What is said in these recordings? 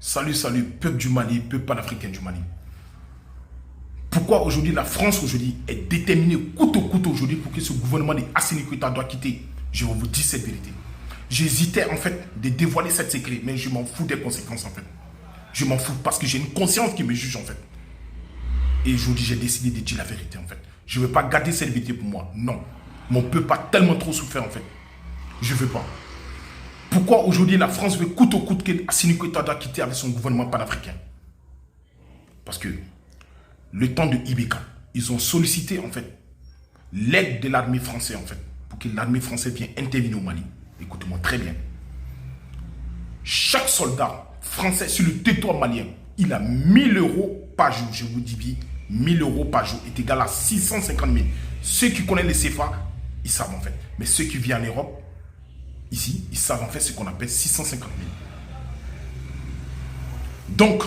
Salut, salut, peuple du Mali, peuple panafricain du Mali. Pourquoi aujourd'hui la France aujourd'hui est déterminée coûte au coûte aujourd'hui pour que ce gouvernement de Assimi Goïta doit quitter? Je vais vous dire cette vérité. J'hésitais en fait de dévoiler cette secret, mais je m'en fous des conséquences en fait. Je m'en fous parce que j'ai une conscience qui me juge en fait. Et aujourd'hui j'ai décidé de dire la vérité en fait. Je ne veux pas garder cette vérité pour moi, non. Mon peuple a tellement trop souffert en fait. Je ne veux pas. Pourquoi aujourd'hui la France veut coûte au coûte que Assimi Goïta doit quitter avec son gouvernement panafricain? Parce que le temps de Ibeka, ils ont sollicité en fait l'aide de l'armée française en fait pour que l'armée française vienne intervenir au Mali. Écoutez-moi très bien. Chaque soldat français sur le territoire malien, il a 1000 euros par jour. Je vous dis bien, 1000 euros par jour est égal à 650 000. Ceux qui connaissent les CFA, ils savent en fait. Mais ceux qui vivent en Europe, ici, ils savent en fait ce qu'on appelle 650 000. Donc,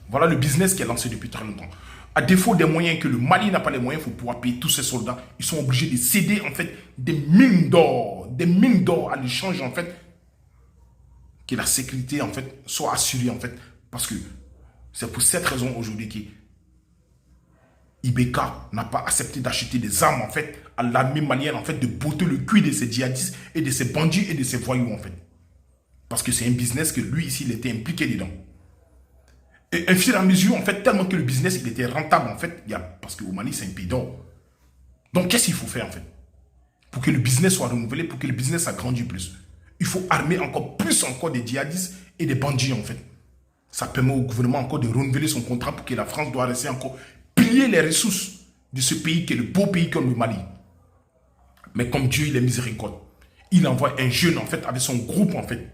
voilà le business qui est lancé depuis très longtemps. À défaut des moyens que le Mali n'a pas les moyens pour pouvoir payer tous ces soldats, ils sont obligés de céder en fait des mines d'or à l'échange en fait que la sécurité en fait soit assurée en fait, parce que c'est pour cette raison aujourd'hui que Ibeka n'a pas accepté d'acheter des armes en fait à l'armée malienne en fait, de botter le cul de ces djihadistes et de ces bandits et de ces voyous en fait, parce que c'est un business que lui ici il était impliqué dedans. Et au fur et à mesure, en fait, tellement que le business il était rentable, en fait, parce qu'au Mali, c'est un pays d'or. Donc, qu'est-ce qu'il faut faire, en fait, pour que le business soit renouvelé, pour que le business agrandisse plus? Il faut armer encore plus des djihadistes et des bandits, en fait. Ça permet au gouvernement encore de renouveler son contrat pour que la France doit rester encore piller les ressources de ce pays qui est le beau pays comme le Mali. Mais comme Dieu, il est miséricorde, il envoie un jeune, en fait, avec son groupe, en fait,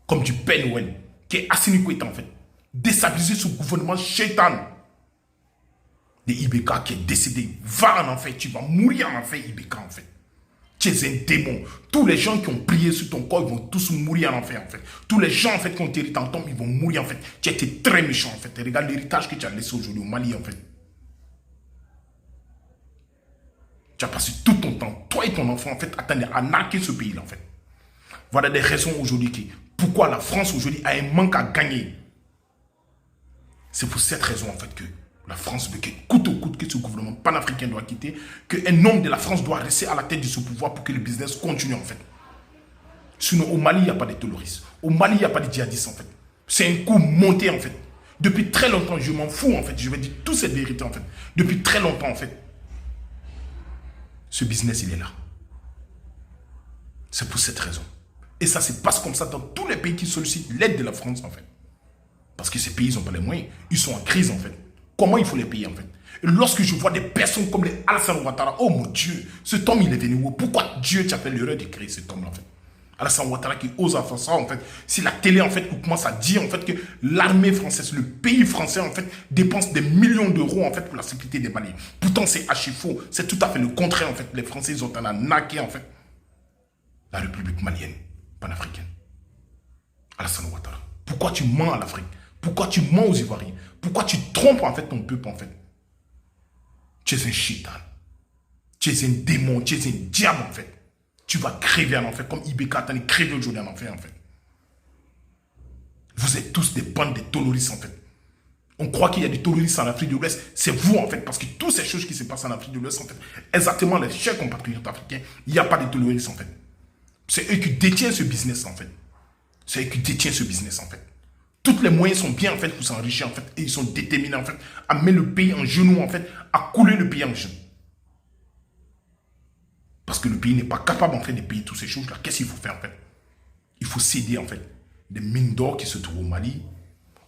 comme du Père Noël, qui est Assimi Goïta, en fait, déstabiliser ce gouvernement shaitan de Ibeka qui est décédé. Va en enfer, tu vas mourir en enfer, Ibeka en fait. Tu es un démon. Tous les gens qui ont prié sur ton corps, ils vont tous mourir en enfer en fait. Tous les gens en fait qui ont hérité en tombe, ils vont mourir en fait. Tu as été très méchant en fait. Et regarde l'héritage que tu as laissé aujourd'hui au Mali en fait. Tu as passé tout ton temps, toi et ton enfant en fait, à narquer ce pays là en fait. Voilà des raisons aujourd'hui pourquoi la France aujourd'hui a un manque à gagner. C'est pour cette raison en fait que la France veut que coûte au coûte que ce gouvernement panafricain doit quitter, qu'un homme de la France doit rester à la tête de ce pouvoir pour que le business continue en fait. Sinon au Mali il n'y a pas de terroristes, au Mali il n'y a pas de djihadistes en fait. C'est un coup monté en fait. Depuis très longtemps, je m'en fous en fait, je vais dire toute cette vérité en fait. Depuis très longtemps en fait, ce business il est là. C'est pour cette raison. Et ça se passe comme ça dans tous les pays qui sollicitent l'aide de la France en fait. Parce que ces pays, ils n'ont pas les moyens. Ils sont en crise, en fait. Comment il faut les payer, en fait? Et lorsque je vois des personnes comme les Alassane Ouattara, oh mon Dieu, cet homme, il est venu où? Pourquoi Dieu t'a fait l'erreur de créer cet homme-là, en fait? Alassane Ouattara qui ose faire ça, en fait. Si la télé, en fait, commence à dire, en fait, que l'armée française, le pays français, en fait, dépense des millions d'euros, en fait, pour la sécurité des Maliens. Pourtant, c'est archi faux. C'est tout à fait le contraire, en fait. Les Français, ils ont en naqué, en fait, la République malienne, panafricaine. Alassane Ouattara. Pourquoi tu mens à l'Afrique? Pourquoi tu mens aux Ivoiriens? Pourquoi tu trompes en fait ton peuple en fait? Tu es un shaitan. Tu es un démon. Tu es un diable en fait. Tu vas crever en enfer comme Ibeka t'en est crevé aujourd'hui en enfer en fait. Vous êtes tous des bandes de terroristes en fait. On croit qu'il y a des terroristes en Afrique de l'Ouest. C'est vous en fait. Parce que toutes ces choses qui se passent en Afrique de l'Ouest en fait, exactement les chers compatriotes africains, il n'y a pas de terroristes en fait. C'est eux qui détiennent ce business en fait. C'est eux qui détiennent ce business en fait. Tous les moyens sont bien en fait pour s'enrichir en fait. Et ils sont déterminés en fait à mettre le pays en genoux en fait, à couler le pays en genoux. Parce que le pays n'est pas capable en fait de payer toutes ces choses là. Qu'est-ce qu'il faut faire en fait? Il faut céder en fait des mines d'or qui se trouvent au Mali,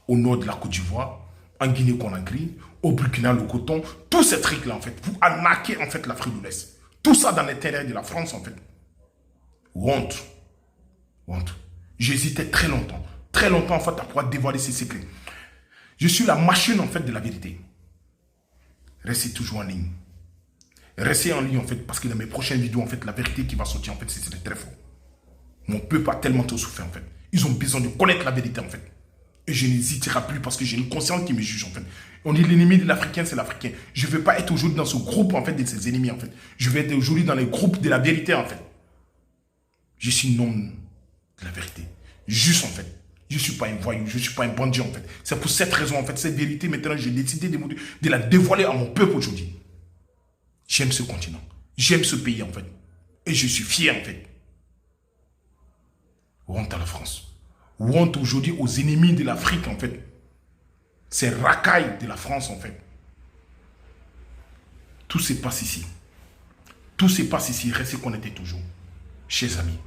au nord de la Côte d'Ivoire, en Guinée-Conakry, au Burkina, le coton, tous ces trucs là en fait, pour arnaquer en fait l'Afrique de l'Est. Tout ça dans l'intérieur de la France en fait. Honte. Honte. J'hésitais très longtemps en fait à pouvoir dévoiler ces secrets. Je suis la machine en fait de la vérité. Restez toujours en ligne. Restez en ligne en fait parce que dans mes prochaines vidéos en fait la vérité qui va sortir en fait c'est très fort. Mon peuple a tellement tout souffert en fait. Ils ont besoin de connaître la vérité en fait. Et je n'hésiterai plus parce que j'ai une conscience qui me juge en fait. On dit l'ennemi de l'Africain c'est l'Africain. Je ne veux pas être aujourd'hui dans ce groupe en fait de ses ennemis en fait. Je vais être aujourd'hui dans les groupes de la vérité en fait. Je suis un homme de la vérité. Juste en fait. Je ne suis pas un voyou, je ne suis pas un bandit en fait. C'est pour cette raison en fait, cette vérité maintenant, j'ai décidé de la dévoiler à mon peuple aujourd'hui. J'aime ce continent, j'aime ce pays en fait. Et je suis fier en fait. Honte à la France. Honte aujourd'hui aux ennemis de l'Afrique en fait. Ces racailles de la France en fait. Tout se passe ici. Tout se passe ici, restez connectés toujours. Chers amis.